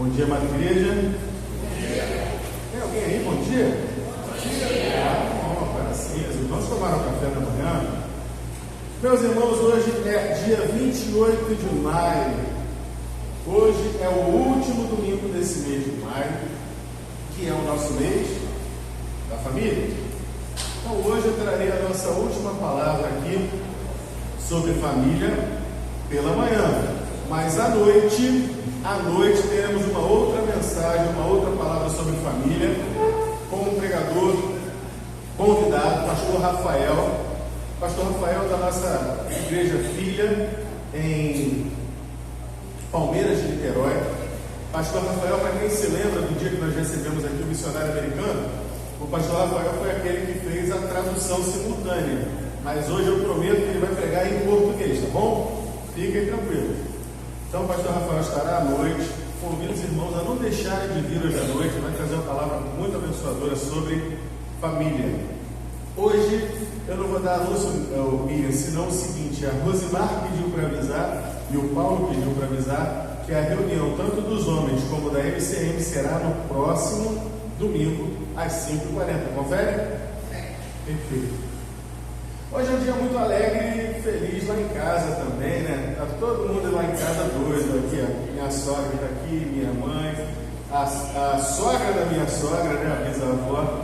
Bom dia, amada igreja. Tem alguém aí? Bom dia? Bom, para sim. Os irmãos tomaram café da manhã. Meus irmãos, hoje é dia 28 de maio. Hoje é o último domingo desse mês de maio, que é o nosso mês da família. Então hoje eu trarei a nossa última palavra aqui sobre família pela manhã. Mas à noite teremos uma outra mensagem, uma outra palavra sobre família, com um pregador convidado, pastor Rafael da nossa igreja filha em Palmeiras de Niterói. Pastor Rafael, para quem se lembra do dia que nós recebemos aqui o missionário americano, o pastor Rafael foi aquele que fez a tradução simultânea, mas hoje eu prometo que ele vai pregar em português, tá bom? Fiquem tranquilos. Então o pastor Rafael estará à noite, convido os irmãos a não deixarem de vir hoje à noite, vai trazer uma palavra muito abençoadora sobre família. Hoje eu não vou dar anúncio, Miriam, senão o seguinte: a Rosimar pediu para avisar e o Paulo pediu para avisar que a reunião tanto dos homens como da MCM será no próximo domingo às 5h40. Confere? Perfeito. Hoje é um dia muito alegre e feliz lá em casa também, né? Está todo mundo lá em casa doido aqui, ó. Minha sogra está aqui, minha mãe, a sogra da minha sogra, né? A bisavó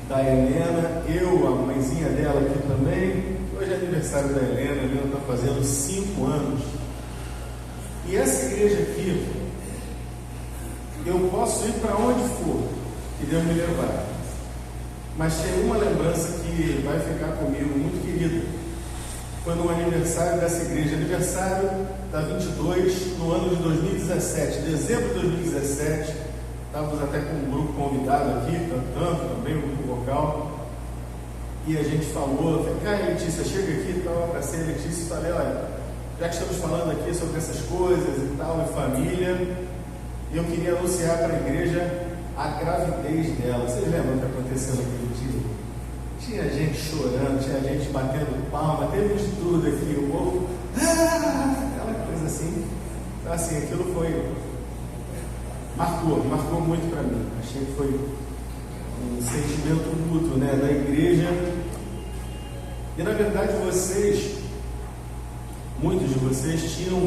da Helena, eu, a mãezinha dela aqui também. Hoje é aniversário da Helena, a Helena está fazendo 5 anos. E essa igreja aqui, eu posso ir para onde for, que Deus me levar. Mas tem uma lembrança que vai ficar comigo muito querida. Foi no aniversário dessa igreja, aniversário da 22, no ano de 2017, dezembro de 2017. Estávamos até com um grupo convidado aqui, cantando também, um grupo vocal. E a gente falou, falei, Letícia, chega aqui, estava para ser Letícia, e falei, olha, já que estamos falando aqui sobre essas coisas e tal, e família, eu queria anunciar para a igreja a gravidez dela. Vocês lembram o que aconteceu naquele dia? Tinha gente chorando, tinha gente batendo palma, teve de tudo aqui, o povo, aquela coisa assim. Então assim, aquilo foi, marcou muito para mim. Achei que foi um sentimento mútuo, né, da igreja. E na verdade muitos de vocês tinham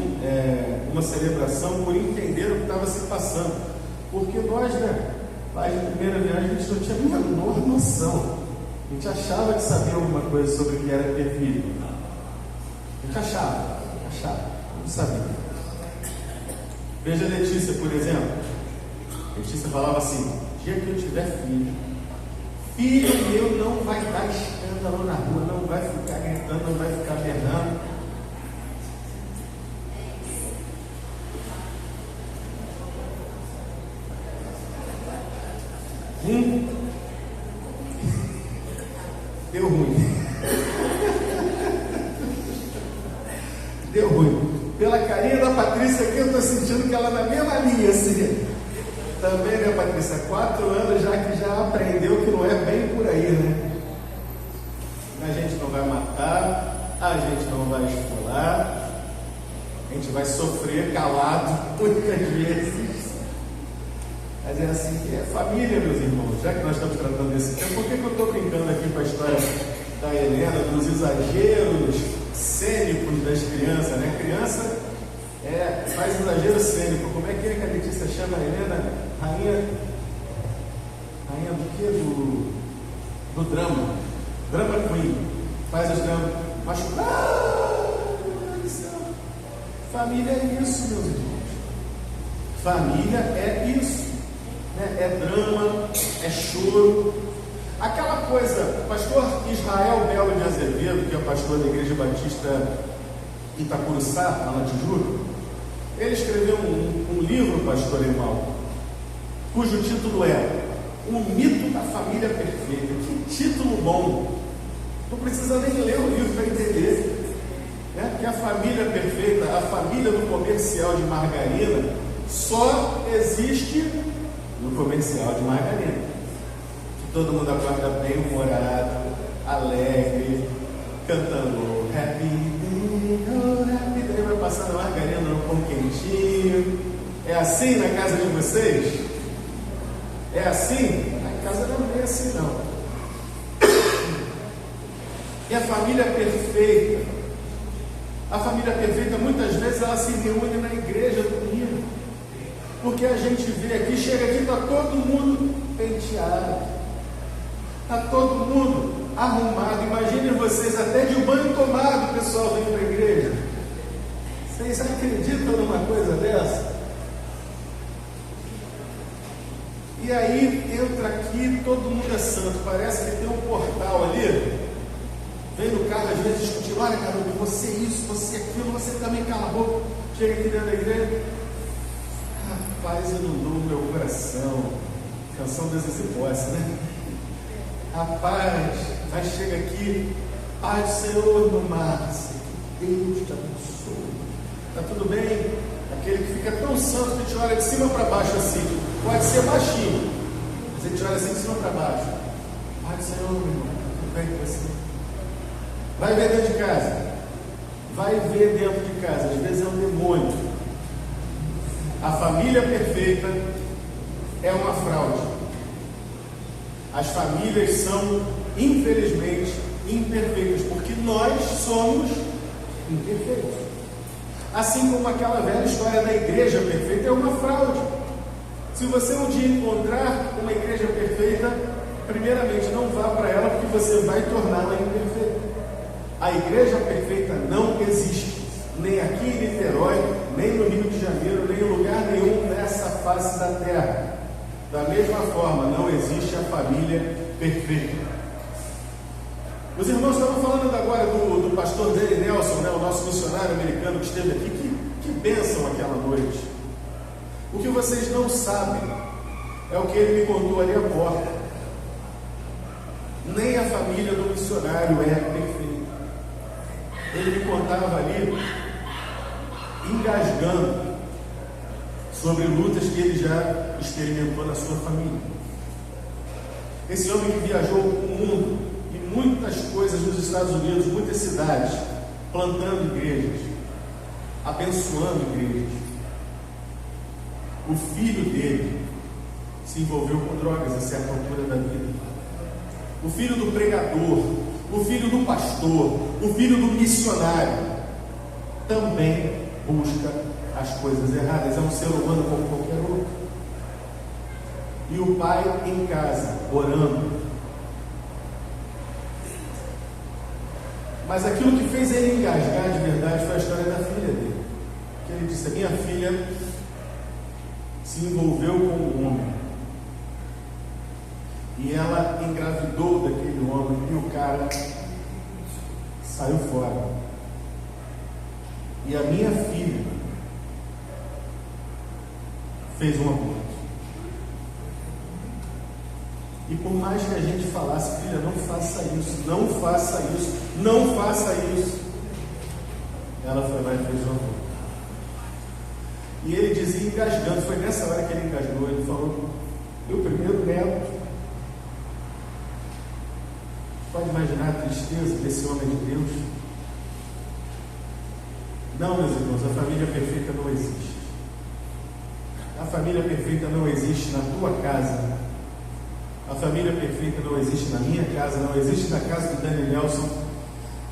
uma celebração por entender o que estava se passando. Porque nós, né, lá de primeira viagem, a gente não tinha a menor noção. A gente achava que sabia alguma coisa sobre o que era ter filho. A gente achava, não sabia. Veja a Letícia, por exemplo. A Letícia falava assim: dia que eu tiver filho meu não vai dar escândalo na rua, não vai ficar gritando, não vai ficar berrando. Deu ruim. Deu ruim. Pela carinha da Patrícia aqui, eu estou sentindo que ela na mesma linha, assim. Também, né, Patrícia? 4 anos que já aprendeu que não é bem por aí, né? A gente não vai matar, a gente não vai esfolar, a gente vai sofrer calado muitas vezes. Mas é assim que é família, meus irmãos. Já que nós estamos tratando desse tema, por que eu estou brincando aqui com a história da Helena, dos exageros cênicos das crianças, né? Criança faz exagero cênico. Como é que a Letícia chama a Helena? Rainha do quê? Do drama. Drama queen. Faz os dramas. Mas, meu Deus do céu. Família é isso, meus irmãos. Família é isso. É drama, é choro. Aquela coisa, o pastor Israel Belo de Azevedo, que é pastor da Igreja Batista Itacuruçá, lá na Tijuca, ele escreveu um livro, pastor Emal, cujo título é O Mito da Família Perfeita. Que título bom! Não precisa nem ler o livro para entender, né? Que a família perfeita, a família do comercial de margarina, só existe no comercial de margarina. Que todo mundo acorda bem humorado, alegre, cantando Happy Day, oh Happy Day, vai passando margarina no pão quentinho, É assim na casa de vocês? É assim? Na casa não é assim não. E a família perfeita? A família perfeita muitas vezes ela se reúne na igreja domingo. Porque a gente vê aqui, chega aqui, está todo mundo penteado. Está todo mundo arrumado. Imaginem vocês, até de banho tomado o pessoal vem para a igreja. Vocês acreditam numa coisa dessa? E aí entra aqui, todo mundo é santo. Parece que tem um portal ali. Vem no carro às vezes discutir, olha garoto, você isso, você aquilo, você também cala a boca. Chega aqui dentro da igreja. Rapaz, eu não dou o meu coração. Canção das hipóteses, né? Rapaz, aí chega aqui, Pai do Senhor no mar, que Deus te abençoe. Está tudo bem? Aquele que fica tão santo que te olha de cima para baixo assim, pode ser baixinho, mas ele te olha assim de cima para baixo. Pai do Senhor, meu irmão, tudo bem com você? Vai ver dentro de casa, vai ver dentro de casa, às vezes é um demônio. A família perfeita é uma fraude. As famílias são, infelizmente, imperfeitas, porque nós somos imperfeitos. Assim como aquela velha história da igreja perfeita é uma fraude. Se você um dia encontrar uma igreja perfeita, primeiramente não vá para ela, porque você vai torná-la imperfeita. A igreja perfeita não existe, nem aqui em Niterói, nem no Rio de Janeiro, nem em lugar nenhum nessa face da terra. Da mesma forma, não existe a família perfeita. Os irmãos estavam falando agora do pastor Danny Nelson, né, o nosso missionário americano que esteve aqui. Que bênção aquela noite. O que vocês não sabem é o que ele me contou ali à porta. Nem a família do missionário é perfeita. Ele me contava ali, engasgando, sobre lutas que ele já experimentou na sua família. Esse homem que viajou o mundo e muitas coisas nos Estados Unidos, muitas cidades, plantando igrejas, abençoando igrejas. O filho dele se envolveu com drogas a certa altura da vida. O filho do pregador, o filho do pastor, o filho do missionário também busca as coisas erradas. É um ser humano como qualquer outro. E o pai em casa, orando. Mas aquilo que fez ele engasgar de verdade foi a história da filha dele. Que ele disse: a minha filha se envolveu com um homem. E ela engravidou daquele homem e o cara saiu fora. E a minha filha fez um aborto. E por mais que a gente falasse: filha, não faça isso, não faça isso, não faça isso, ela foi lá e fez um aborto. E ele dizia, engasgando, foi nessa hora que ele engasgou, ele falou: meu primeiro neto. Pode imaginar a tristeza desse homem de Deus? Não, meus irmãos, a família perfeita não existe. A família perfeita não existe na tua casa. A família perfeita não existe na minha casa, não existe na casa do Danny Nelson.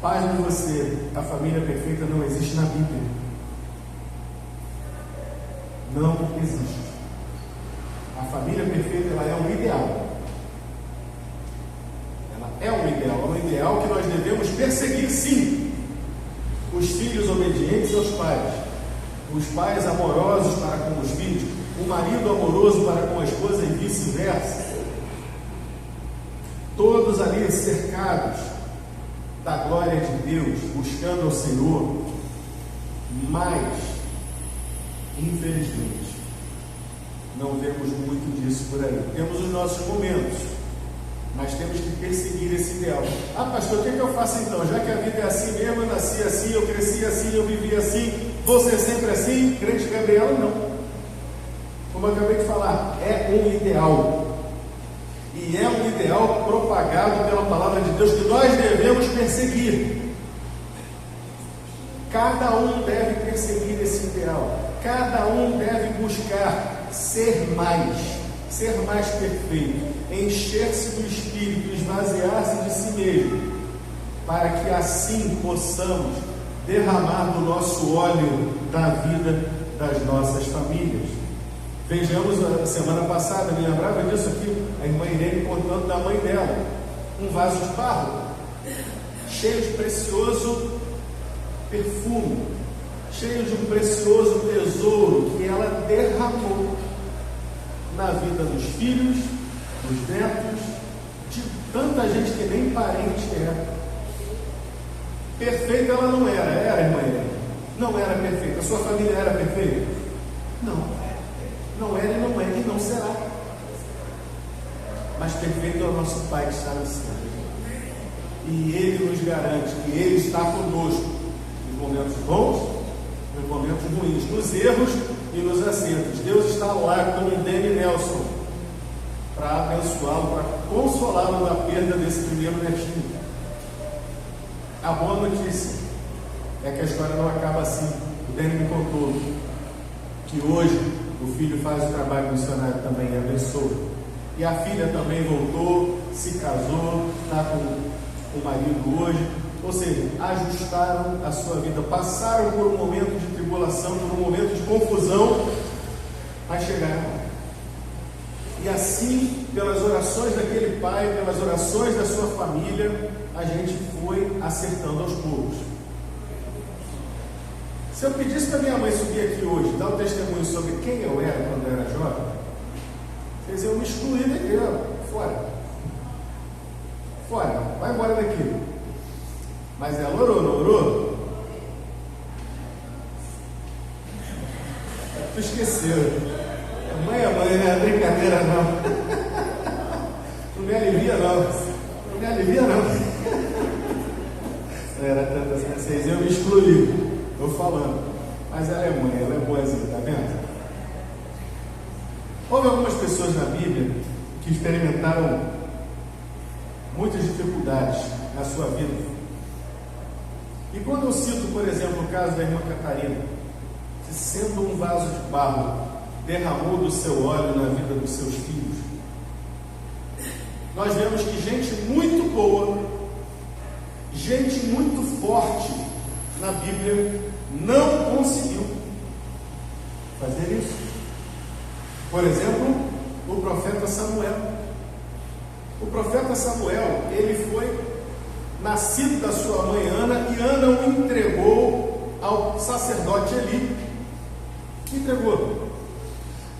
Paz de você, a família perfeita não existe na Bíblia. Não existe. A família perfeita, ela é um ideal. É um ideal que nós devemos perseguir, sim. Os filhos obedientes aos pais, os pais amorosos para com os filhos, o marido amoroso para com a esposa e vice-versa. Todos ali cercados da glória de Deus, buscando ao Senhor. Mas, infelizmente, não vemos muito disso por aí. Temos os nossos momentos, mas temos que perseguir esse ideal. Ah, pastor, o que eu faço então? Já que a vida é assim mesmo, eu nasci assim, eu cresci assim, eu vivi assim, vou ser sempre assim? Crente Gabriela, não. Como eu acabei de falar, é um ideal. E é um ideal propagado pela palavra de Deus que nós devemos perseguir. Cada um deve perseguir esse ideal. Cada um deve buscar ser mais perfeito, encher-se do Espírito, esvaziar-se de si mesmo, para que assim possamos derramar do nosso óleo da vida das nossas famílias. Vejamos, a semana passada, me lembrava disso aqui, a irmã Irene contando da mãe dela, um vaso de barro, cheio de precioso perfume, cheio de um precioso tesouro que ela derramou na vida dos filhos, dos netos, de tanta gente que nem parente era. Perfeita ela não era, irmã Irene? Não era perfeita. A sua família era perfeita? Não. Não era e não é e não será. Mas perfeito é o nosso Pai que está no céu. E Ele nos garante que Ele está conosco nos momentos bons, nos momentos ruins, nos erros e nos acertos. Deus está lá como o Danny Nelson para abençoá-lo, para consolá-lo na perda desse primeiro netinho. A boa notícia é que a história não acaba assim. O Danny me contou que hoje o filho faz o trabalho missionário também e abençoa. E a filha também voltou, se casou, está com o marido hoje. Ou seja, ajustaram a sua vida, passaram por um momento de tribulação, por um momento de confusão, mas chegaram. E assim, pelas orações daquele pai, pelas orações da sua família, a gente foi acertando aos poucos. Se eu pedisse para minha mãe subir aqui hoje, dar um testemunho sobre quem eu era quando eu era jovem, vocês iam me excluir daqui, ó, fora. Fora, vai embora daqui. Mas ela orou, não orou? Tu esqueceu. Mãe é mãe, não é brincadeira não. Não me alivia não. Não me alivia não. Era tanto assim, vocês iam me excluir. Estou falando. Mas ela é mãe, ela é boazinha, tá vendo? Houve algumas pessoas na Bíblia que experimentaram muitas dificuldades na sua vida. E quando eu cito, por exemplo, o caso da irmã Catarina, que sendo um vaso de barro, derramou do seu óleo na vida dos seus filhos, nós vemos que gente muito boa, gente muito forte na Bíblia, não conseguiu fazer isso. Por exemplo, o profeta Samuel. O profeta Samuel, ele foi nascido da sua mãe Ana, e Ana o entregou ao sacerdote Eli. Entregou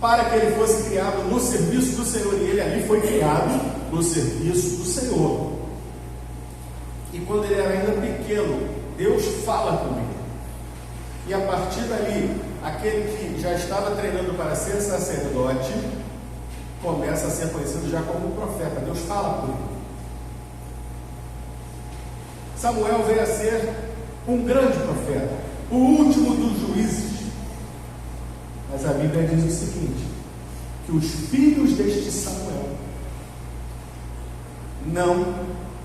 para que ele fosse criado no serviço do Senhor, e ele ali foi criado no serviço do Senhor. E quando ele era ainda pequeno, Deus fala com ele, e a partir dali, aquele que já estava treinando para ser sacerdote começa a ser conhecido já como profeta. Deus fala com ele. Samuel veio a ser um grande profeta, o último dos juízes. Mas a Bíblia diz o seguinte, que os filhos deste Samuel não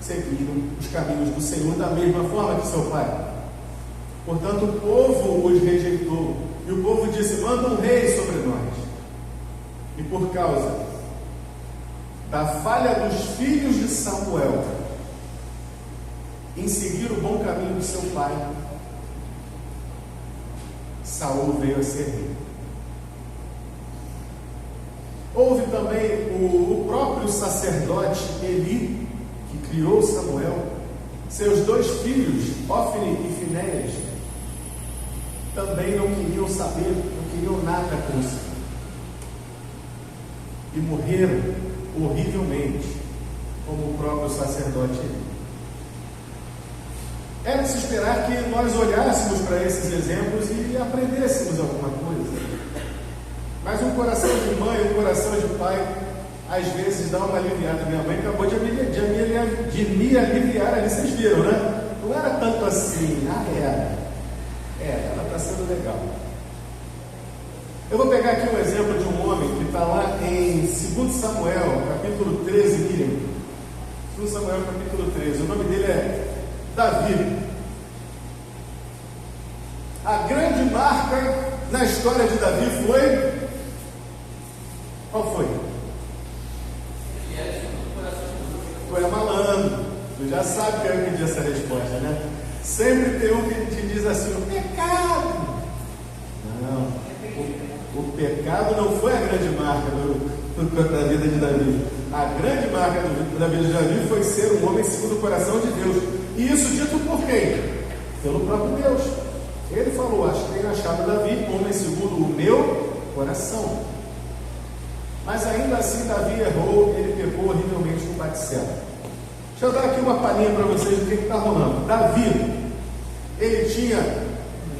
seguiram os caminhos do Senhor da mesma forma que seu pai. Portanto, o povo os rejeitou, e o povo disse: manda um rei sobre nós. E por causa da falha dos filhos de Samuel em seguir o bom caminho de seu pai, Saul veio a ser rei. Houve também o próprio sacerdote Eli, que criou Samuel. Seus dois filhos, Ofni e Finéias, também não queriam saber, não queriam nada com isso, e morreram horrivelmente, como o próprio sacerdote Eli. Era de se esperar que nós olhássemos para esses exemplos e aprendêssemos alguma coisa. Mas um coração de mãe, um coração de pai, às vezes dá uma aliviada. Minha mãe acabou de me aliviar ali, vocês viram, né? Não era tanto assim. Ela está sendo legal. Eu vou pegar aqui um exemplo de um homem que está lá em 2 Samuel, capítulo 13, Miriam. 2 Samuel, capítulo 13. O nome dele é Davi. na história de Davi foi? Qual foi? Tu é malandro. Tu já sabe que eu pedi essa resposta, né? Sempre tem um que te diz assim: o pecado. Não. O pecado não foi a grande marca da vida de Davi. A grande marca da vida de Davi foi ser um homem segundo o coração de Deus. E isso dito por quem? Pelo próprio Deus. Ele falou: tenho achado Davi, homem segundo o meu coração. Mas ainda assim Davi errou, ele pecou horrivelmente com Batseba. Deixa eu dar aqui uma palhinha para vocês do que está rolando. Davi, ele tinha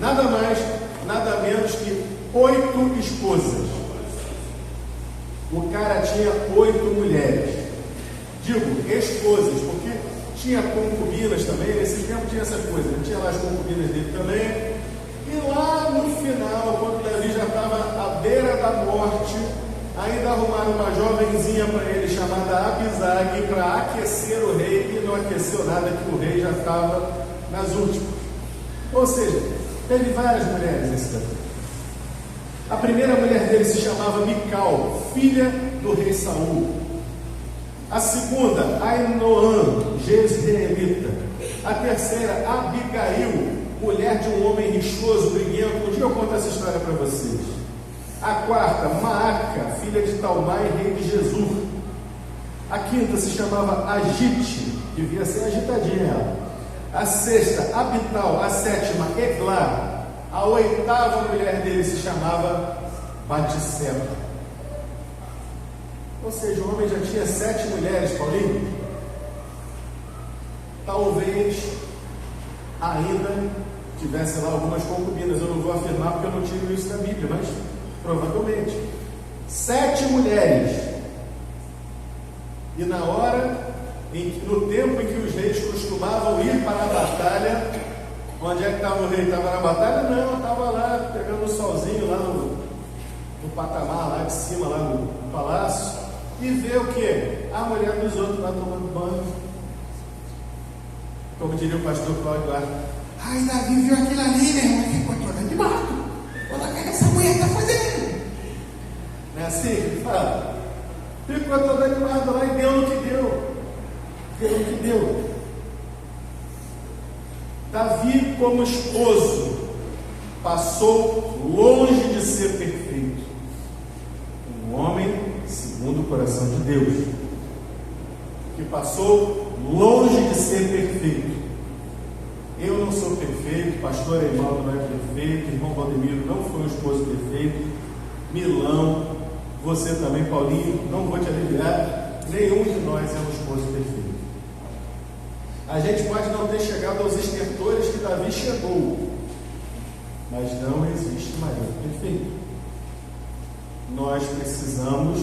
nada mais, nada menos que 8 esposas. O cara tinha 8 mulheres. Digo, esposas, porque tinha concubinas também. Nesse tempo tinha essa coisa, tinha lá as concubinas dele também. E lá no final, quando Davi já estava à beira da morte, ainda arrumaram uma jovenzinha para ele chamada Abisag para aquecer o rei, e não aqueceu nada, que o rei já estava nas últimas. Ou seja, teve várias mulheres esse Davi. A primeira mulher dele se chamava Mical, filha do rei Saul. A segunda, Ainoã, jezreelita. A terceira, Abigail, mulher de um homem rixoso, briguento. Um dia eu conto essa história para vocês. A quarta, Maaca, filha de Talmai, rei de Jesur. A quinta se chamava Agite, devia ser agitadinha ela. A sexta, Abital. A sétima, Eglá. A oitava mulher dele se chamava Batseba. Ou seja, o homem já tinha 7 mulheres, Paulinho. Talvez ainda tivesse lá algumas concubinas. Eu não vou afirmar porque eu não tiro isso da Bíblia, mas provavelmente 7 mulheres. E na hora, no tempo em que os reis costumavam ir para a batalha, onde é que estava o rei? Estava na batalha? Não, estava lá pegando o solzinho lá no patamar, lá de cima, lá no palácio, e vê o que? A mulher dos outros lá tomando banho. Como diria o pastor Cláudio Duarte: ai, Davi viu aquilo ali, meu irmão, ficou toda de mato. Olha o que essa mulher está fazendo. Não é assim que ele fala? Ficou toda animada lá e deu no que deu. Deu no que deu. Davi, como esposo, passou longe de ser perfeito. Um homem segundo o coração de Deus, que passou longe de ser perfeito. Eu não sou perfeito, pastor Eimaldo não é perfeito, irmão Valdemiro não foi um esposo perfeito, Milão, você também, Paulinho, não vou te aliviar, nenhum de nós é um esposo perfeito. A gente pode não ter chegado aos estertores que Davi chegou, mas não existe marido perfeito. Nós precisamos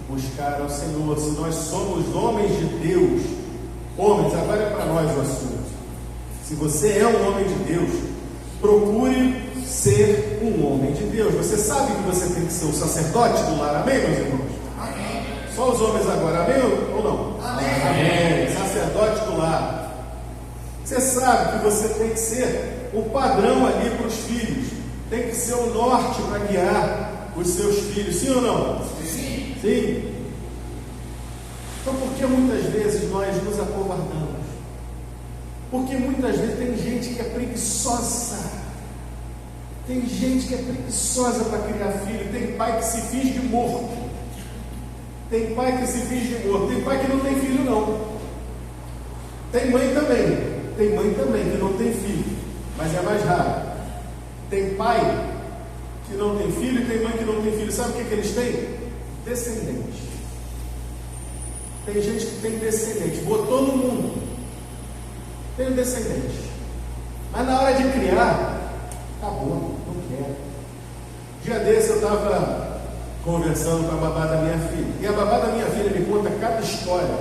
buscar ao Senhor. Se nós somos homens de Deus, homens, agora é para nós o assunto. Se você é um homem de Deus, procure ser um homem de Deus. Você sabe que você tem que ser o sacerdote do lar, amém, meus irmãos? Amém. Só os homens agora, amém ou não? Amém. Amém. Sacerdote do lar. Você sabe que você tem que ser o padrão ali para os filhos, tem que ser o norte para guiar os seus filhos, sim ou não? Sim. Sim. Então, por que muitas vezes nós nos acovardamos? Porque muitas vezes tem gente que é preguiçosa. Tem gente que é preguiçosa para criar filho. Tem pai que se finge de morto. Tem pai que se finge de morto. Tem pai que não tem filho, não. Tem mãe também. Tem mãe também que não tem filho, mas é mais raro. Tem pai que não tem filho e tem mãe que não tem filho. Sabe o que eles têm? Descendentes. Tem gente que tem descendente, botou no mundo, tem descendente, mas na hora de criar, acabou, não quer. Dia desse eu estava conversando com a babá da minha filha, e a babá da minha filha me conta cada história.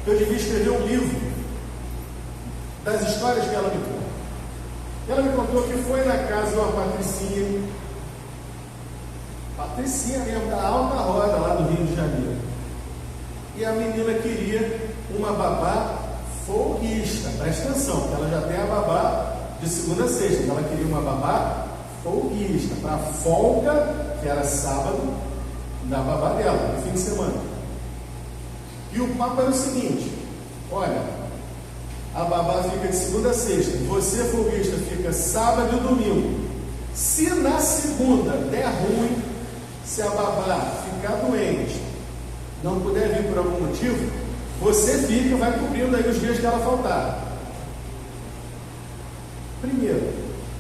Eu devia escrever um livro das histórias que ela me conta. Ela me contou que foi na casa de uma patricinha mesmo, da alta roda lá do Rio de Janeiro, e a menina queria uma babá folguista. Presta atenção, que ela já tem a babá de segunda a sexta, ela queria uma babá folguista, para a folga, que era sábado, da babá dela, no fim de semana. E o papo era o seguinte: olha, a babá fica de segunda a sexta, você, folguista, fica sábado e domingo. Se na segunda der ruim, se a babá ficar doente, não puder vir por algum motivo, você fica e vai cobrindo aí os dias que ela faltar. Primeiro,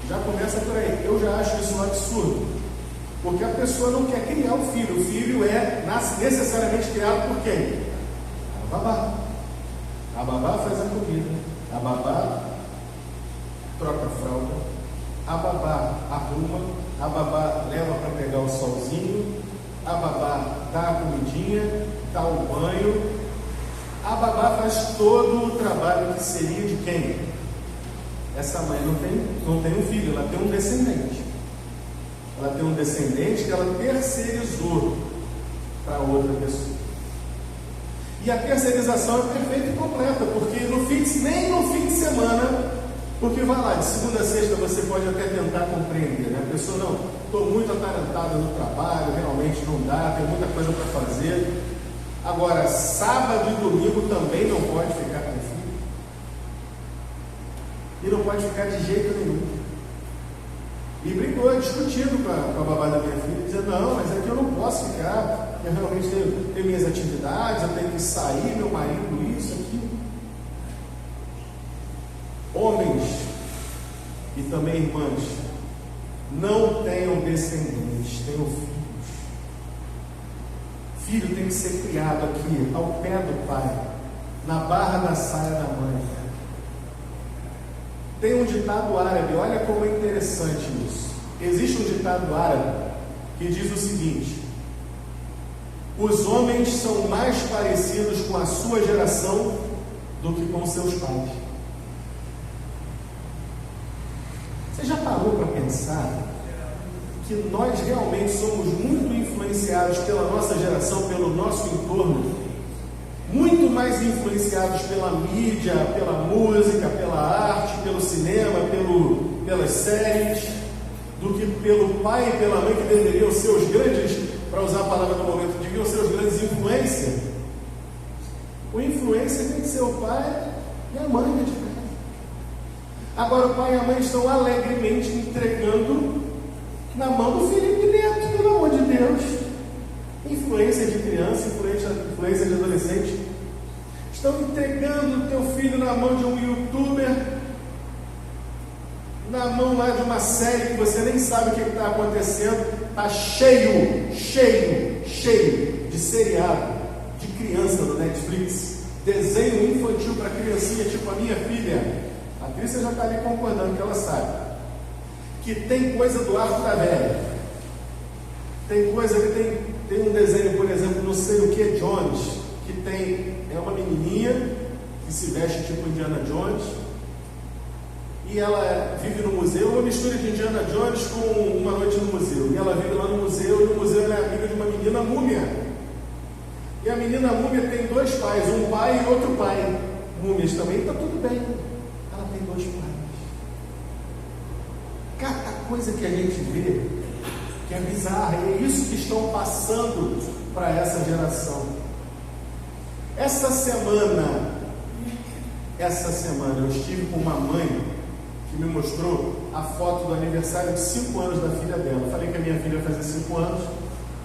já começa por aí. Eu já acho isso um absurdo, porque a pessoa não quer criar o filho. O filho nasce necessariamente criado por quem? A babá. A babá faz a comida, a babá troca a fralda, a babá arruma, a babá leva para pegar o solzinho, a babá dá a comidinha, dá o banho. A babá faz todo o trabalho que seria de quem? Essa mãe não tem um filho, ela tem um descendente. Ela tem um descendente que ela terceirizou para outra pessoa. E a terceirização é perfeita e completa, porque nem no fim de semana, porque vai lá, de segunda a sexta você pode até tentar compreender, né? A pessoa, não, estou muito atarantada no trabalho, realmente não dá, tem muita coisa para fazer. Agora, sábado e domingo também não pode ficar com o filho. E não pode ficar de jeito nenhum. E brigou, discutindo com a babá da minha filha, dizendo, não, mas aqui eu não posso ficar, eu realmente tenho minhas atividades, eu tenho que sair, meu marido, isso, aquilo. Homens e também irmãs, não tenham descendentes, tenham filhos. Filho tem que ser criado aqui, ao pé do pai, na barra da saia da mãe. Tem um ditado árabe, olha como é interessante isso. Existe um ditado árabe que diz o seguinte: os homens são mais parecidos com a sua geração do que com seus pais. Você já parou para pensar que nós realmente somos muito influenciados pela nossa geração, pelo nosso entorno? Muito mais influenciados pela mídia, pela música, pela arte, pelo cinema, pelas séries, do que pelo pai e pela mãe, que deveriam ser os grandes, para usar a palavra do momento, deviam ser os grandes influências. O influência tem que ser o pai e a mãe de casa. Agora o pai e a mãe estão alegremente entregando na mão do Felipe Neto, pelo amor de Deus. Influência de criança, influência de adolescente. Estão entregando o teu filho na mão de um youtuber, na mão lá de uma série que você nem sabe o que está acontecendo. Está cheio de seriado de criança do Netflix, desenho infantil para criancinha, tipo a minha filha. A Trícia já está ali concordando, que ela sabe que tem coisa do Arco da Velha, tem coisa que tem um desenho, por exemplo, não sei o que, Jones, que é uma menininha que se veste tipo Indiana Jones, e ela vive no museu, uma mistura de Indiana Jones com Uma Noite no Museu, e ela vive lá no museu, e no museu ela é amiga de uma menina múmia, e a menina múmia tem dois pais, um pai e outro pai, múmias também, está tudo bem, ela tem dois pais. Cada coisa que a gente vê que é bizarra, e é isso que estão passando para essa geração. Essa semana eu estive com uma mãe que me mostrou a foto do aniversário de 5 anos da filha dela. Eu falei que a minha filha fazia 5 anos,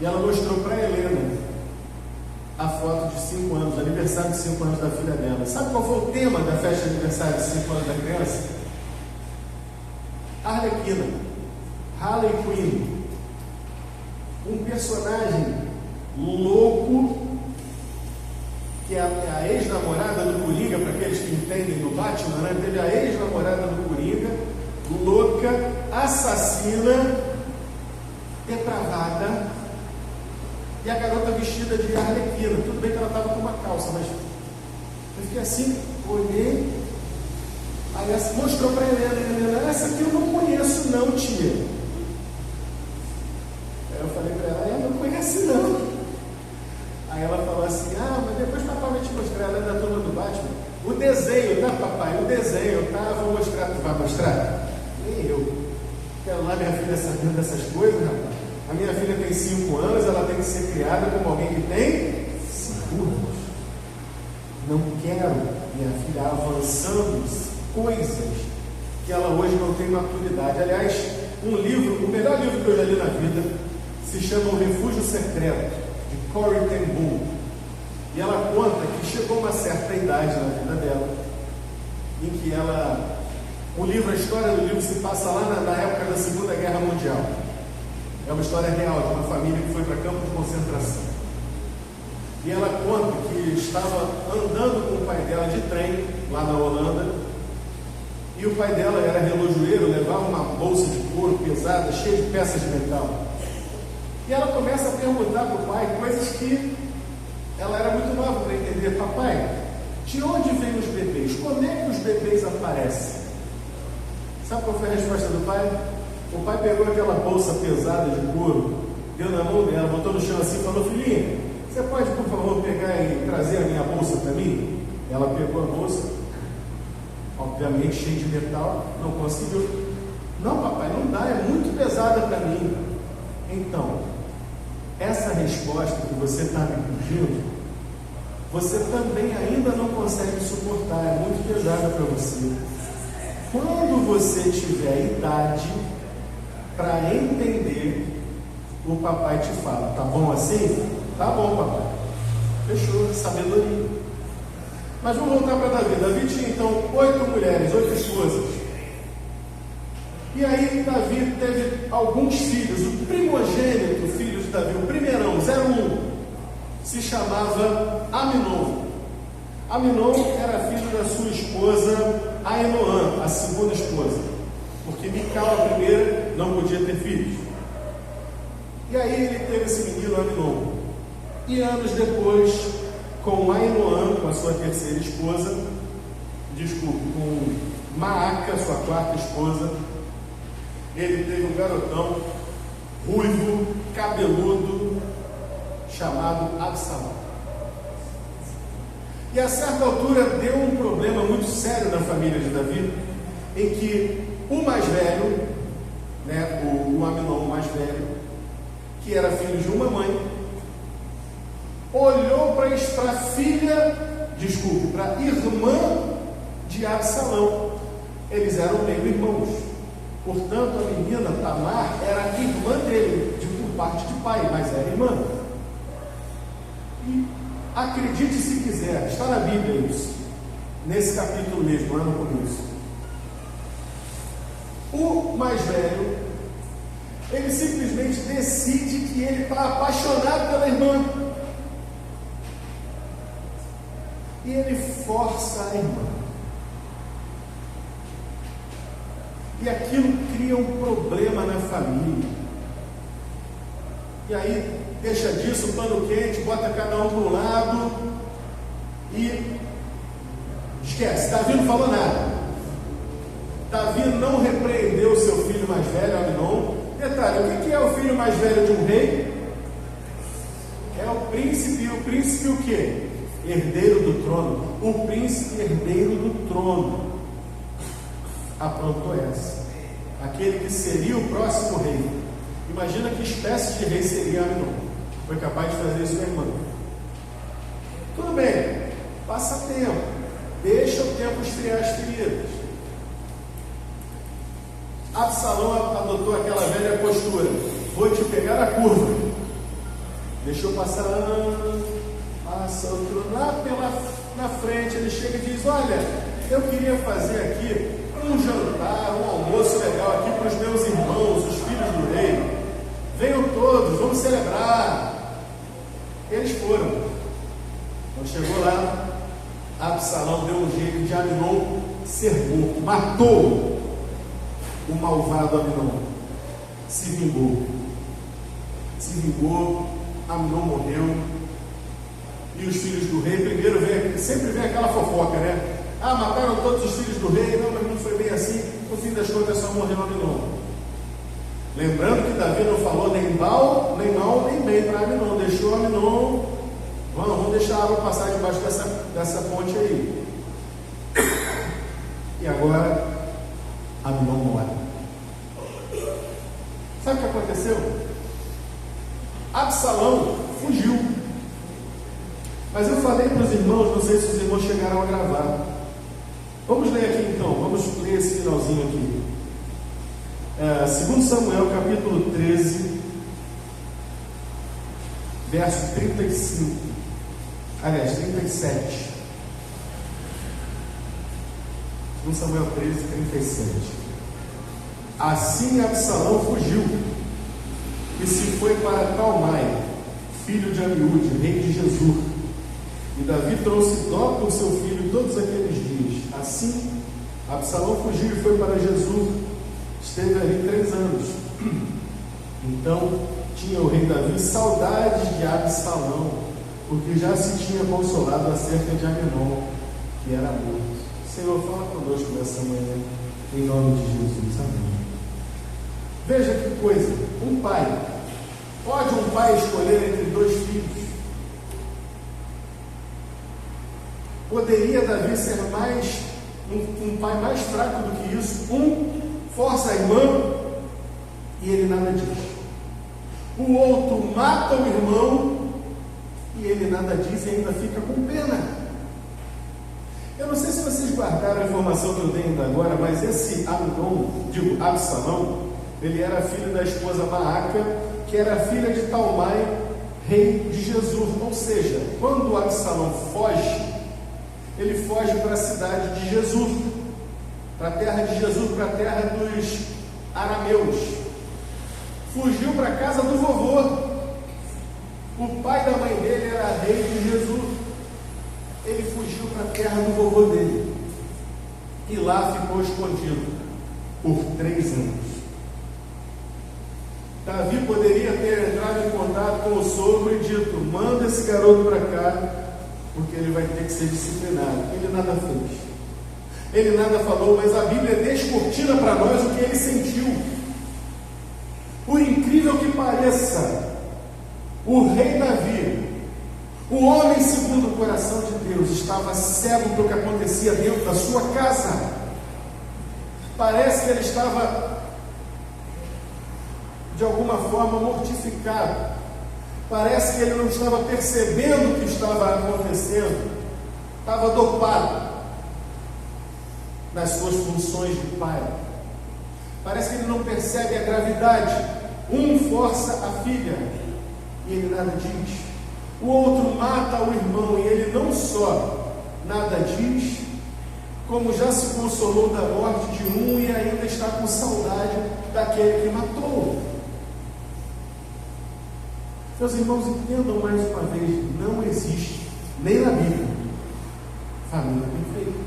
e ela mostrou para a Helena a foto de 5 anos, do aniversário de 5 anos da filha dela. Sabe qual foi o tema da festa de aniversário de 5 anos da criança? Arlequina, Harley Quinn, um personagem louco, que é a ex-namorada do Coringa, para aqueles que entendem do Batman, né? Teve a ex-namorada do Coringa, louca, assassina, depravada, e a garota vestida de Arlequina. Tudo bem que ela estava com uma calça, mas eu fiquei assim, olhei, aí essa mostrou para a Helena, essa aqui eu não conheço não, tia. Aí eu falei para ela, não conhece não. Aí ela falou assim, mas depois papai vai te mostrar, ela é da turma do Batman. O desenho, tá papai? O desenho, tá? Vou mostrar. Tu vai mostrar? Nem eu. Que é lá minha filha sabendo dessas coisas, rapaz. A minha filha tem 5 anos, ela tem que ser criada como alguém que tem 5 anos. Não quero minha filha avançando coisas que ela hoje não tem maturidade. Aliás, o melhor livro que eu já li na vida, se chama O Refúgio Secreto, de Corrie ten Boom. E ela conta que chegou uma certa idade na vida dela, em que a história do livro se passa lá na época da Segunda Guerra Mundial. É uma história real de uma família que foi para campo de concentração. E ela conta que estava andando com o pai dela de trem, lá na Holanda, e o pai dela era relojoeiro, levava uma bolsa de couro pesada, cheia de peças de metal. E ela começa a perguntar para o pai coisas que ela era muito nova para entender. Papai, de onde vêm os bebês? Como é que os bebês aparecem? Sabe qual foi a resposta do pai? O pai pegou aquela bolsa pesada de couro, deu na mão dela, botou no chão assim e falou: filhinha, você pode por favor pegar e trazer a minha bolsa para mim? Ela pegou a bolsa, obviamente cheia de metal, não conseguiu. Não, papai, não dá, é muito pesada para mim. Então, essa resposta que você está me pedindo, você também ainda não consegue suportar, é muito pesada para você. Quando você tiver idade para entender, o papai te fala: tá bom assim? Tá bom, papai. Fechou, sabedoria. Mas vamos voltar para Davi. Davi tinha então 8 mulheres, 8 esposas. E aí Davi teve alguns filhos. O primogênito, filho de Davi, o primeirão, 01, se chamava Aminon. Aminon era filho da sua esposa Ainoã, a segunda esposa, porque Mical, a primeira, não podia ter filhos. E aí ele teve esse menino Aminon. E anos depois, com Ainoã, com a sua terceira esposa, com Maaca, sua quarta esposa, ele teve um garotão ruivo, cabeludo, chamado Absalão. E a certa altura deu um problema muito sério na família de Davi, em que o mais velho, o Aminon mais velho, que era filho de uma mãe, olhou para a irmã de Absalão. Eles eram meio irmãos. Portanto, a menina Tamar era irmã dele, por parte de pai, mas era irmã. E acredite se quiser, está na Bíblia isso, nesse capítulo mesmo, lá no começo. O mais velho, ele simplesmente decide que ele está apaixonado pela irmã. E ele força a irmã. E aquilo cria um problema na família. E aí deixa disso, pano quente, bota cada um para um lado e esquece. Davi não falou nada. Davi não repreendeu o seu filho mais velho, Aminon. Detalhe, o que é o filho mais velho de um rei? É o príncipe. E o príncipe o quê? Herdeiro do trono. O príncipe herdeiro do trono aprontou essa. Aquele que seria o próximo rei. Imagina que espécie de rei seria Aminon. Foi capaz de fazer isso com a irmã. Tudo bem, passa tempo, deixa o tempo esfriar as feridas. Absalão adotou aquela velha postura: vou te pegar a curva. Deixou passar ano, passa outro, lá na frente ele chega e diz: olha, eu queria fazer aqui um jantar, um almoço legal aqui para os meus irmãos, os filhos do rei. Venham todos, vamos celebrar. Eles foram. Quando chegou lá, Absalão deu um jeito de Aminon ser morto, matou o malvado Aminon, se vingou, Aminon morreu. E os filhos do rei, primeiro sempre vem aquela fofoca, né? Mataram todos os filhos do rei. Não, mas não foi bem assim. No fim das contas só morreu Aminon. Lembrando que Davi não falou nem mal, nem bem para Aminon. Deixou Aminon. Vamos deixar a água passar debaixo dessa ponte aí. E agora Aminon morre. aconteceu? Absalão fugiu. Mas eu falei para os irmãos, não sei se os irmãos chegaram a gravar. Vamos ler aqui então, vamos ler esse finalzinho aqui. 2 Samuel capítulo 13, verso 35. Aliás, 37. 2 Samuel 13, 37. Assim Absalão fugiu e se foi para Talmai, filho de Amiúde, rei de Jesur. E Davi trouxe Doca, seu filho, todos aqueles dias. Assim, Absalão fugiu e foi para Jesur. Esteve ali 3 anos. Então, tinha o rei Davi saudades de Absalão, porque já se tinha consolado acerca de Aminon, que era morto. Senhor, fala conosco nessa manhã, em nome de Jesus. Amém. Veja que coisa, um pai. Pode um pai escolher entre 2 filhos? Poderia Davi ser um pai mais fraco do que isso? Um força a irmã e ele nada diz. O outro mata o irmão e ele nada diz e ainda fica com pena. Eu não sei se vocês guardaram a informação que eu dei ainda agora, mas esse Absalão, ele era filho da esposa Maaca, que era filha de Talmai, rei de Jesur. Ou seja, quando Absalão foge, ele foge para a cidade de Jesur, para a terra de Jesur, para a terra dos arameus. Fugiu para a casa do vovô. O pai da mãe dele era rei de Jesur. Ele fugiu para a terra do vovô dele e lá ficou escondido por 3 anos. Davi poderia ter entrado em contato com o sogro e dito: manda esse garoto para cá, porque ele vai ter que ser disciplinado. Ele nada fez, ele nada falou, mas a Bíblia descortina para nós o que ele sentiu. Por incrível que pareça, o rei Davi, o homem segundo o coração de Deus, estava cego para o que acontecia dentro da sua casa. Parece que ele estava de alguma forma mortificado. Parece que ele não estava percebendo o que estava acontecendo. Estava dopado nas suas funções de pai. Parece que ele não percebe a gravidade. Um força a filha e ele nada diz. O outro mata o irmão e ele não só nada diz, como já se consolou da morte de um e ainda está com saudade daquele que matou. Meus irmãos, entendam mais uma vez: não existe, nem na Bíblia, família perfeita.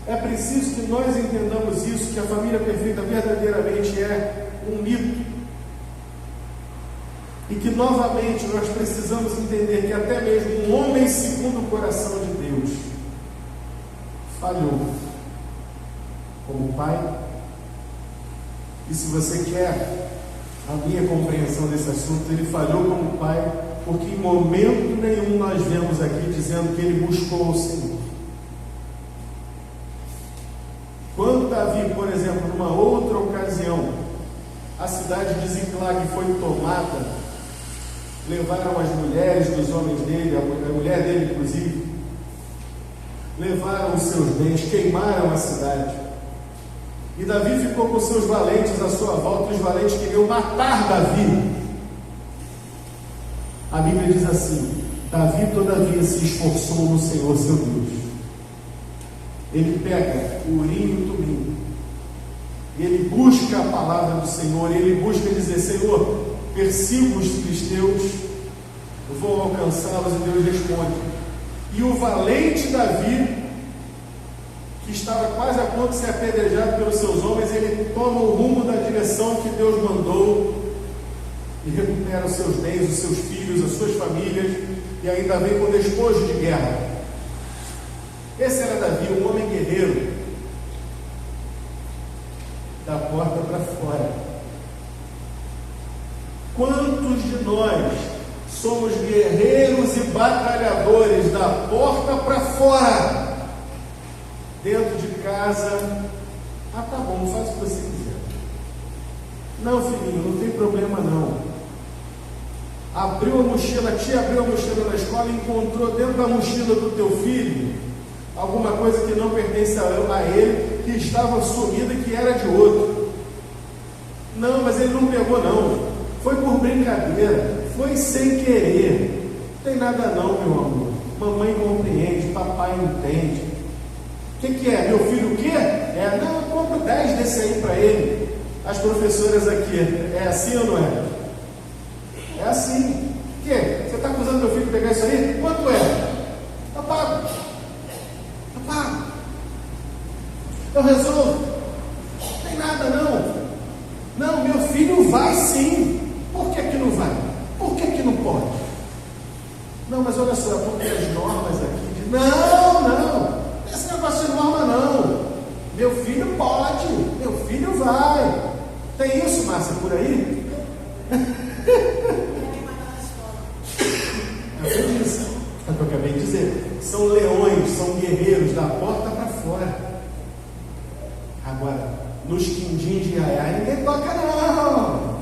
É preciso que nós entendamos isso, que a família perfeita verdadeiramente é um mito. E que novamente nós precisamos entender que até mesmo um homem segundo o coração de Deus falhou como pai. E se você quer a minha compreensão desse assunto, ele falhou como pai, porque em momento nenhum nós vemos aqui dizendo que ele buscou o Senhor. Quando Davi, por exemplo, numa outra ocasião, a cidade de Ziclag foi tomada, levaram as mulheres dos homens dele, a mulher dele inclusive, levaram os seus bens, queimaram a cidade. E Davi ficou com seus valentes à sua volta, e os valentes queriam matar Davi. A Bíblia diz assim: Davi todavia se esforçou no Senhor seu Deus. Ele pega o urim e o tumim, ele busca a palavra do Senhor, ele busca dizer: Senhor, persigo os filisteus, vou alcançá-los. E Deus responde. E o valente Davi, que estava quase a ponto de ser apedrejado pelos seus homens, ele toma o rumo da direção que Deus mandou e recupera os seus bens, os seus filhos, as suas famílias, e ainda vem com despojo de guerra. Esse era Davi, um homem guerreiro, da porta para fora. Quantos de nós somos guerreiros e batalhadores da porta para fora? Dentro de casa, tá bom, faz o que você quiser. Não, filhinho, não tem problema não. Abriu a mochila, a tia abriu a mochila na escola e encontrou dentro da mochila do teu filho alguma coisa que não pertence a ele, que estava sumida e que era de outro. Não, mas ele não pegou não. Foi por brincadeira, foi sem querer. Não tem nada não, meu amor. Mamãe compreende, papai entende. O que é? Meu filho o quê? Não, eu compro 10 desse aí para ele. As professoras aqui, é assim ou não é? É assim. O quê? Você está acusando meu filho de pegar isso aí? Quanto é? Está pago. Está pago. Eu resolvo. Não tem nada não. Não, meu filho vai sim. Por que não vai? Por que não pode? Não, mas olha só, porque as normas aqui dizem, não, esse negócio de norma não. Meu filho pode, meu filho vai. Tem isso, Márcia, por aí? É o que eu acabei de dizer. São leões, são guerreiros da porta para fora. Agora, nos quindim de Iaiá, ninguém toca não.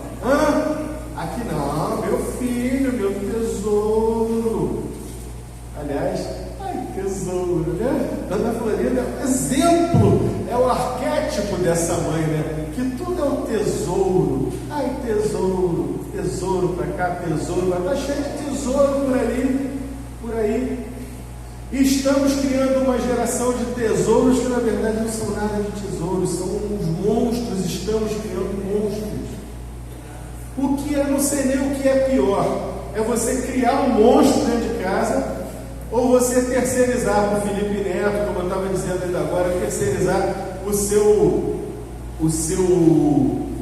Aqui não, meu filho, meu tesouro. Aliás, tesouro, né? Ana Florinda é um exemplo, é o arquétipo dessa mãe, né? Que tudo é um tesouro. Tesouro, tesouro para cá, tesouro, vai estar cheio de tesouro por aí. E estamos criando uma geração de tesouros que na verdade não são nada de tesouros, são uns monstros, estamos criando monstros. O que eu não sei nem o que é pior, é você criar um monstro dentro de casa, ou você terceirizar para o Felipe Neto, como eu estava dizendo ainda agora, terceirizar o seu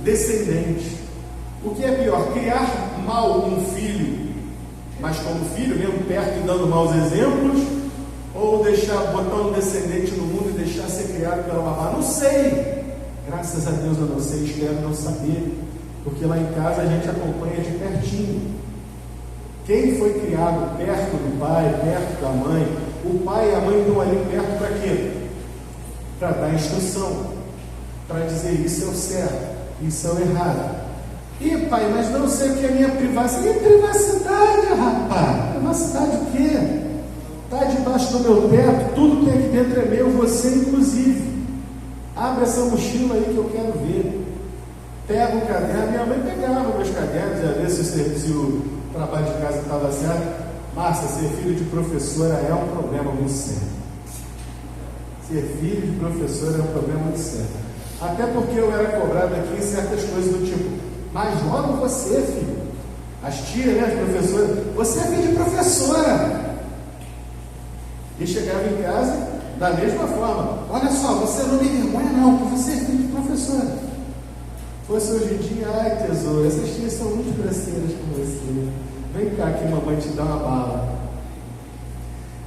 descendente. O que é pior, criar mal um filho, mas como filho, mesmo perto e dando maus exemplos, ou botar um descendente no mundo e deixar ser criado pela mamá? Não sei, graças a Deus eu não sei, espero não saber, porque lá em casa a gente acompanha de pertinho. Quem foi criado perto do pai, perto da mãe, o pai e a mãe estão ali perto para quê? Para dar instrução, para dizer isso é o certo, isso é o errado. Ih, pai, mas não sei o que é minha privacidade. E privacidade, rapaz? Privacidade o quê? Está debaixo do meu teto, tudo que tem aqui dentro é meu, você inclusive. Abre essa mochila aí que eu quero ver. Pega o caderno. Minha mãe pegava meus cadernos, ia ver se o trabalho de casa estava certo. Márcia, ser filho de professora é um problema muito sério. Ser filho de professora é um problema muito sério. Até porque eu era cobrado aqui em certas coisas do tipo, mas logo você, filho. As tias, né, as professoras, você é filho de professora. E chegava em casa da mesma forma. Olha só, você não me vergonha não, porque você é filho de professora. Fosse hoje em dia, ai tesouro, essas tias são muito grosseiras com você. Vem cá que mamãe te dá uma bala.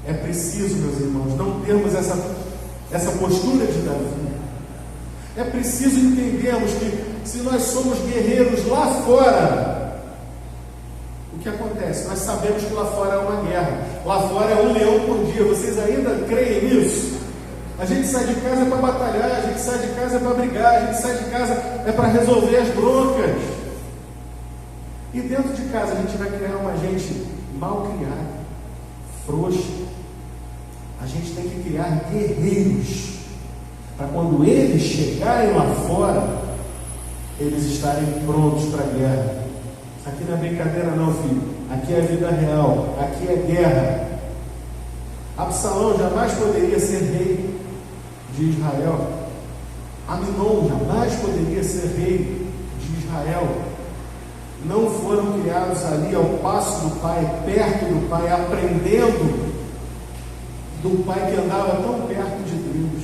É preciso, meus irmãos, não termos essa postura de Davi. É preciso entendermos que se nós somos guerreiros lá fora, o que acontece? Nós sabemos que lá fora é uma guerra. Lá fora é um leão por dia. Vocês ainda creem nisso? A gente sai de casa para batalhar, a gente sai de casa para brigar, a gente sai de casa para resolver as broncas. E dentro de casa a gente vai criar uma gente mal criada, frouxa. A gente tem que criar guerreiros, para quando eles chegarem lá fora, eles estarem prontos para a guerra. Aqui não é brincadeira não, filho. Aqui é vida real, aqui é guerra. Absalão jamais poderia ser rei de Israel. Aminon jamais poderia ser rei de Israel. Não foram criados ali ao passo do pai, perto do pai, aprendendo do pai que andava tão perto de Deus.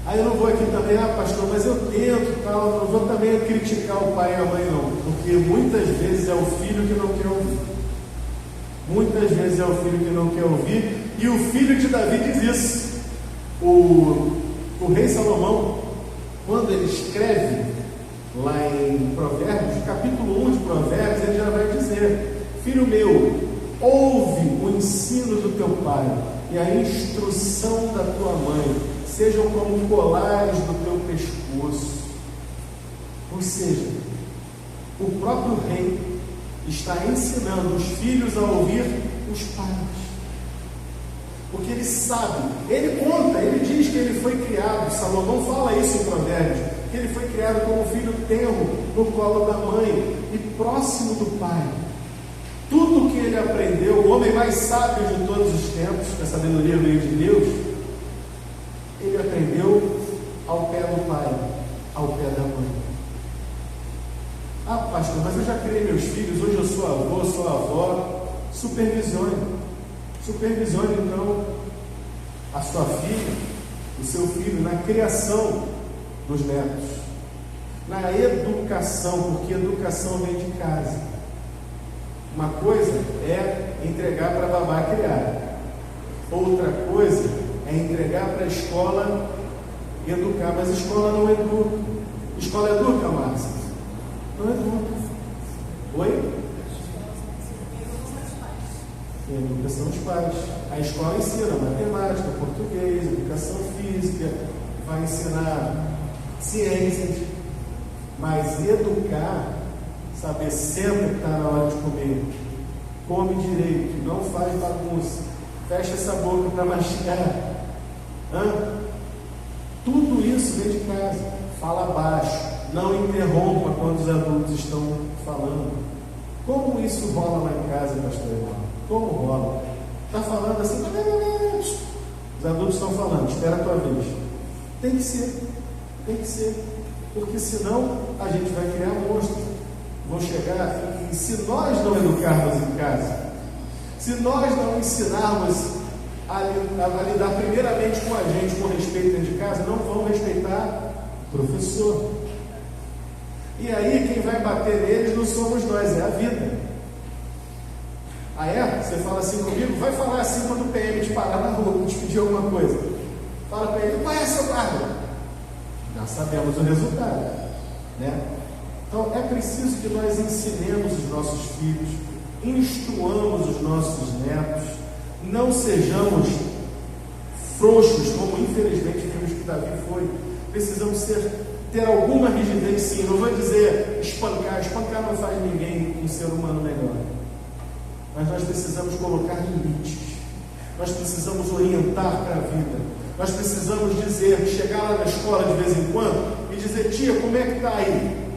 Aí eu não vou aqui também, pastor, mas eu tento, tal, não vou também criticar o pai e a mãe não, porque muitas vezes é o filho que não quer ouvir. Muitas vezes é o filho que não quer ouvir, e o filho de Davi diz isso. O rei Salomão, quando ele escreve lá em Provérbios, capítulo 1 de Provérbios, ele já vai dizer: filho meu, ouve o ensino do teu pai e a instrução da tua mãe, sejam como colares do teu pescoço. Ou seja, o próprio rei está ensinando os filhos a ouvir os pais. Porque ele sabe, ele conta, ele diz que ele foi criado, Salomão fala isso em Provérbios, que ele foi criado como filho tenro no colo da mãe e próximo do pai. Tudo que ele aprendeu, o homem mais sábio de todos os tempos, que a sabedoria veio de Deus, ele aprendeu ao pé do pai, ao pé da mãe. Ah, pastor, mas eu já criei meus filhos, hoje eu sou avô, sou avó. Supervisione então a sua filha, o seu filho na criação dos netos, na educação, porque educação vem de casa. Uma coisa é entregar para babá criar, outra coisa é entregar para a escola educar, mas a escola não educa. Escola educa, Márcia? Não educa. Oi? É a educação dos pais. A escola ensina matemática, português, educação física, vai ensinar ciências, mas educar, saber, senta que está na hora de comer, come direito, não faz bagunça, fecha essa boca para mastigar. Tudo isso vem de casa. Fala baixo, não interrompa quando os adultos estão falando. Como isso rola lá em casa, pastor Irmão? Como rola? Está falando assim, os adultos estão falando, espera a tua vez. Tem que ser, porque senão a gente vai criar monstros. Vão chegar, e se nós não educarmos em casa, se nós não ensinarmos a lidar primeiramente com a gente, com respeito dentro de casa, não vão respeitar o professor. E aí quem vai bater neles não somos nós, é a vida. Ah é? Você fala assim comigo? Vai falar assim quando o PM te parar na rua, te pedir alguma coisa. Fala para ele, qual é seu cargo? Já sabemos o resultado, né? Então é preciso que nós ensinemos os nossos filhos, instruamos os nossos netos, não sejamos frouxos, como infelizmente vimos que Davi foi. Precisamos ter alguma rigidez, sim. Não vou dizer espancar não faz ninguém um ser humano melhor. Mas nós precisamos colocar limites, nós precisamos orientar para a vida, nós precisamos dizer, chegar lá na escola de vez em quando e dizer, tia, como é que está aí?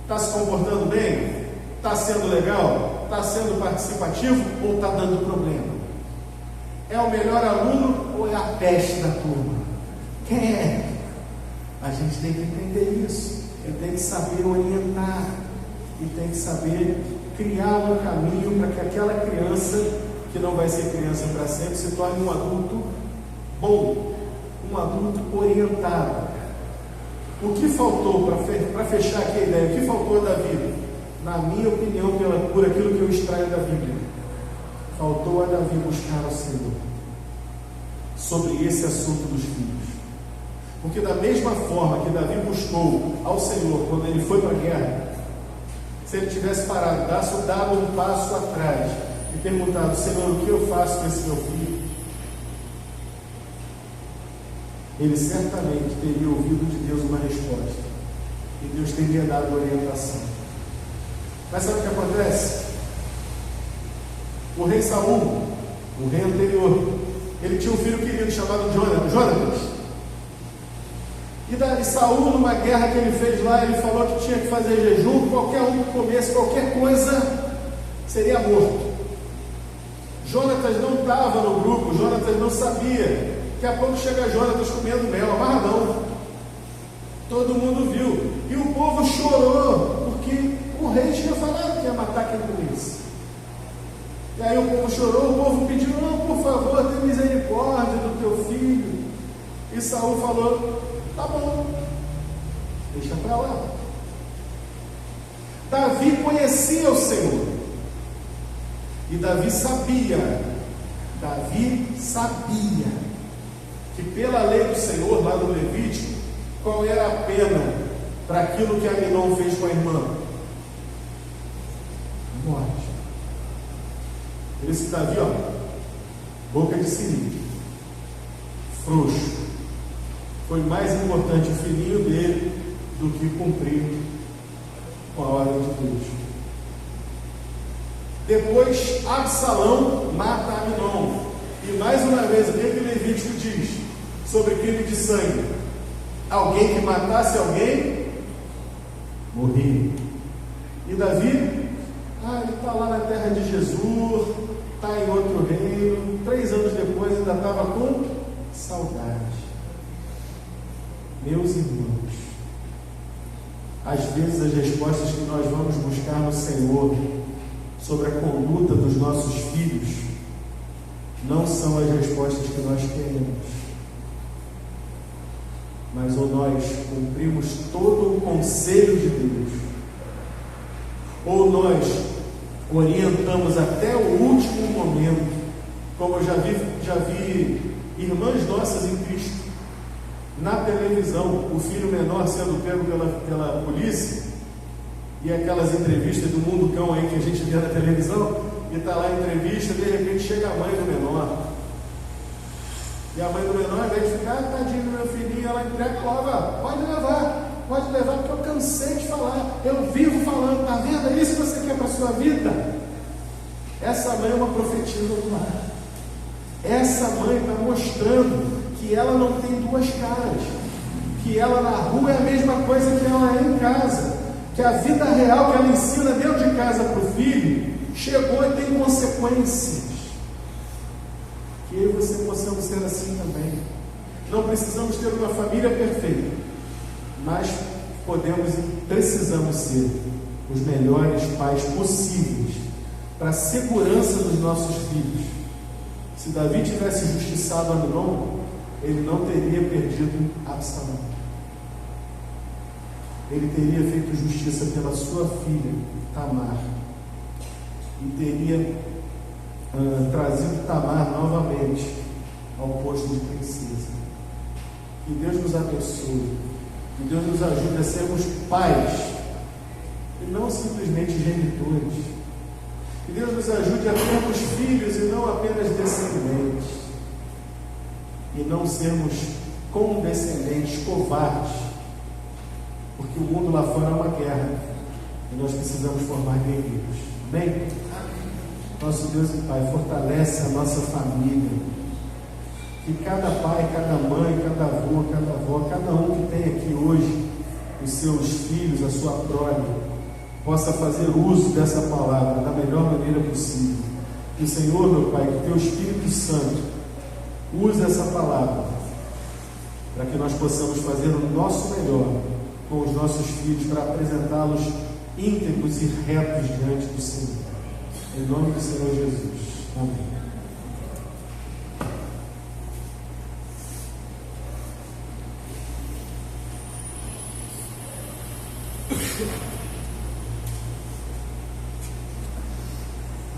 Está se comportando bem? Está sendo legal? Está sendo participativo ou está dando problema? É o melhor aluno ou é a peste da turma? Quem é? A gente tem que entender isso, e tem que saber orientar, e tem que saber criar um caminho para que aquela criança, que não vai ser criança para sempre, se torne um adulto bom, um adulto orientado. O que faltou, para fechar aqui a ideia, o que faltou da Davi? Na minha opinião, por aquilo que eu extraio da Bíblia, faltou a Davi buscar ao Senhor sobre esse assunto dos filhos. Porque da mesma forma que Davi buscou ao Senhor quando ele foi para a guerra, se ele tivesse parado, dado um passo atrás e perguntado, Senhor, o que eu faço com esse meu filho? Ele certamente teria ouvido de Deus uma resposta, e Deus teria dado orientação. Mas sabe o que acontece? O rei Saul, o rei anterior, ele tinha um filho querido chamado Jonatas. E Saul, numa guerra que ele fez lá, ele falou que tinha que fazer jejum, qualquer um que comesse qualquer coisa seria morto. Jonatas não estava no grupo, Jonatas não sabia. Daqui a pouco chega Jonatas comendo mel, amarradão. Todo mundo viu. E o povo chorou, porque o rei tinha falado que ia matar quem comesse. E aí o povo chorou, o povo pediu, não, por favor, tenha misericórdia do teu filho. E Saul falou, tá bom, deixa para lá. Davi conhecia o Senhor, e Davi sabia que pela lei do Senhor, lá no Levítico, qual era a pena para aquilo que Aminon fez com a irmã? Morte. Por isso que Davi, boca de siri, frouxo. Foi mais importante o filhinho dele do que cumprir com a ordem de Deus. Depois, Absalão mata Aminon. E mais uma vez, o que Levítico diz sobre crime de sangue? Alguém que matasse alguém, morria. E Davi, ele está lá na terra de Jesus, está em outro reino, 3 anos depois ainda estava com saudade. Meus irmãos, às vezes as respostas que nós vamos buscar no Senhor sobre a conduta dos nossos filhos não são as respostas que nós queremos, mas ou nós cumprimos todo o conselho de Deus, ou nós orientamos até o último momento, como eu já vi irmãs nossas em Cristo na televisão, o filho menor sendo pego pela polícia, e aquelas entrevistas do Mundo Cão aí que a gente vê na televisão, e está lá a entrevista, de repente chega a mãe do menor, e a mãe do menor, ao invés de ficar, tadinho do meu filhinho, ela entrega e fala, pode levar, porque eu cansei de falar, eu vivo falando, está vendo? É isso que você quer para a sua vida? Essa mãe é uma profetisa do lar. Essa mãe está mostrando que ela não tem 2 caras, que ela na rua é a mesma coisa que ela é em casa, que a vida real que ela ensina dentro de casa para o filho, chegou e tem consequências. Que eu e você possamos ser assim também. Não precisamos ter uma família perfeita, mas podemos e precisamos ser os melhores pais possíveis para a segurança dos nossos filhos. Se Davi tivesse justiçado Aminon, ele não teria perdido Absalão. Ele teria feito justiça pela sua filha Tamar e teria trazido Tamar novamente ao posto de princesa. Que Deus nos abençoe, que Deus nos ajude a sermos pais e não simplesmente genitores. Que Deus nos ajude a termos filhos e não apenas descendentes, e não sermos condescendentes, covardes, porque o mundo lá fora é uma guerra e nós precisamos formar guerreiros. Amém? Nosso Deus e Pai, fortalece a nossa família, que cada pai, cada mãe, cada avô, cada avó, cada um que tem aqui hoje os seus filhos, a sua prole, possa fazer uso dessa palavra da melhor maneira possível. Que o Senhor, meu Pai, que o Teu Espírito Santo use essa palavra para que nós possamos fazer o nosso melhor com os nossos filhos, para apresentá-los íntegros e retos diante do Senhor. Em nome do Senhor Jesus. Amém.